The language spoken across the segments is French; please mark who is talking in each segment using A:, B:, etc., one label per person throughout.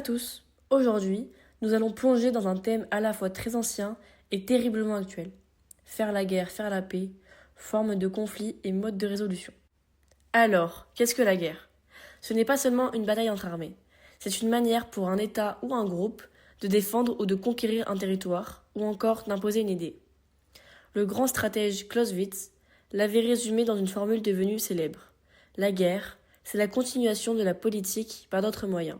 A: tous, aujourd'hui, nous allons plonger dans un thème à la fois très ancien et terriblement actuel. Faire la guerre, faire la paix, forme de conflit et mode de résolution. Alors, qu'est-ce que la guerre? Ce n'est pas seulement une bataille entre armées, c'est une manière pour un État ou un groupe de défendre ou de conquérir un territoire, ou encore d'imposer une idée. Le grand stratège Clausewitz l'avait résumé dans une formule devenue célèbre. La guerre, c'est la continuation de la politique par d'autres moyens.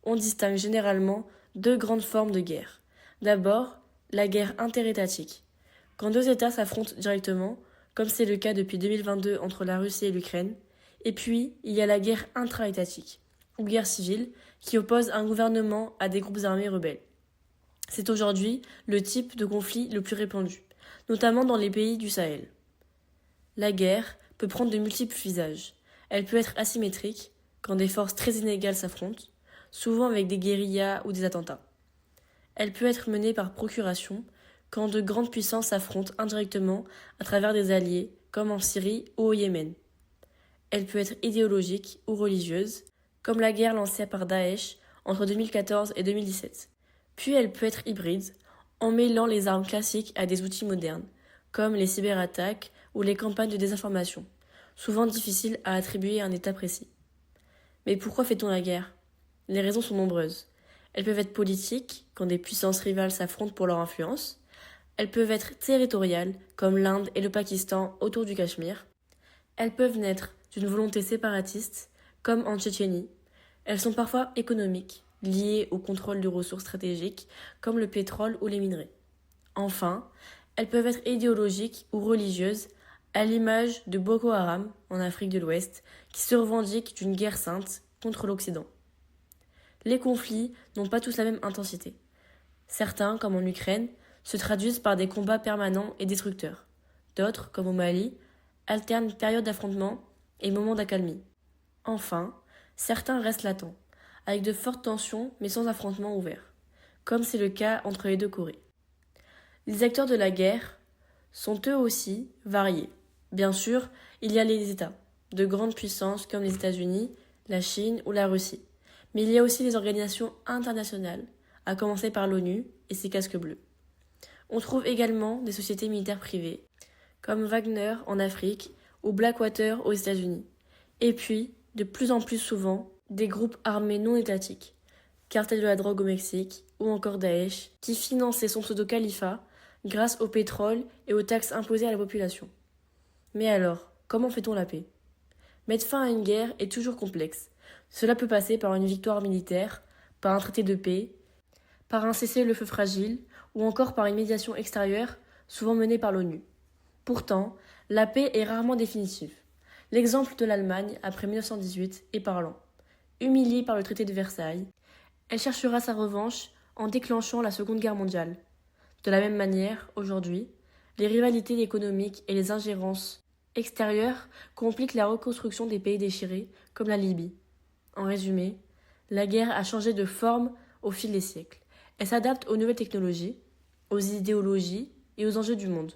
A: On distingue généralement deux grandes formes de guerre. D'abord, la guerre interétatique. Quand deux États s'affrontent directement, comme c'est le cas depuis 2022 entre la Russie et l'Ukraine, et puis il y a la guerre intra-étatique, ou guerre civile, qui oppose un gouvernement à des groupes armés rebelles. C'est aujourd'hui le type de conflit le plus répandu, notamment dans les pays du Sahel. La guerre peut prendre de multiples visages. Elle peut être asymétrique, quand des forces très inégales s'affrontent, souvent avec des guérillas ou des attentats. Elle peut être menée par procuration, quand de grandes puissances s'affrontent indirectement à travers des alliés, comme en Syrie ou au Yémen. Elle peut être idéologique ou religieuse, comme la guerre lancée par Daesh entre 2014 et 2017. Puis elle peut être hybride, en mêlant les armes classiques à des outils modernes, comme les cyberattaques ou les campagnes de désinformation, souvent difficiles à attribuer à un État précis. Mais pourquoi fait-on la guerre? Les raisons sont nombreuses. Elles peuvent être politiques, quand des puissances rivales s'affrontent pour leur influence. Elles peuvent être territoriales, comme l'Inde et le Pakistan autour du Cachemire. Elles peuvent naître d'une volonté séparatiste, comme en Tchétchénie. Elles sont parfois économiques, liées au contrôle de ressources stratégiques, comme le pétrole ou les minerais. Enfin, elles peuvent être idéologiques ou religieuses, à l'image de Boko Haram en Afrique de l'Ouest, qui se revendique d'une guerre sainte contre l'Occident. Les conflits n'ont pas tous la même intensité. Certains, comme en Ukraine, se traduisent par des combats permanents et destructeurs. D'autres, comme au Mali, alternent périodes d'affrontement et moments d'accalmie. Enfin, certains restent latents, avec de fortes tensions mais sans affrontement ouvert, comme c'est le cas entre les deux Corées. Les acteurs de la guerre sont eux aussi variés. Bien sûr, il y a les États, de grandes puissances comme les États-Unis, la Chine ou la Russie. Mais il y a aussi les organisations internationales, à commencer par l'ONU et ses casques bleus. On trouve également des sociétés militaires privées, comme Wagner en Afrique ou Blackwater aux États-Unis. Et puis, de plus en plus souvent, des groupes armés non étatiques, cartel de la drogue au Mexique ou encore Daesh, qui finançaient son pseudo-califat grâce au pétrole et aux taxes imposées à la population. Mais alors, comment fait-on la paix? Mettre fin à une guerre est toujours complexe. Cela peut passer par une victoire militaire, par un traité de paix, par un cessez-le-feu fragile ou encore par une médiation extérieure, souvent menée par l'ONU. Pourtant, la paix est rarement définitive. L'exemple de l'Allemagne après 1918 est parlant. Humiliée par le traité de Versailles, elle cherchera sa revanche en déclenchant la Seconde Guerre mondiale. De la même manière, aujourd'hui, les rivalités économiques et les ingérences extérieures compliquent la reconstruction des pays déchirés, comme la Libye. En résumé, la guerre a changé de forme au fil des siècles. Elle s'adapte aux nouvelles technologies, aux idéologies et aux enjeux du monde.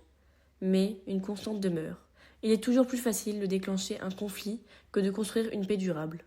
A: Mais une constante demeure. Il est toujours plus facile de déclencher un conflit que de construire une paix durable.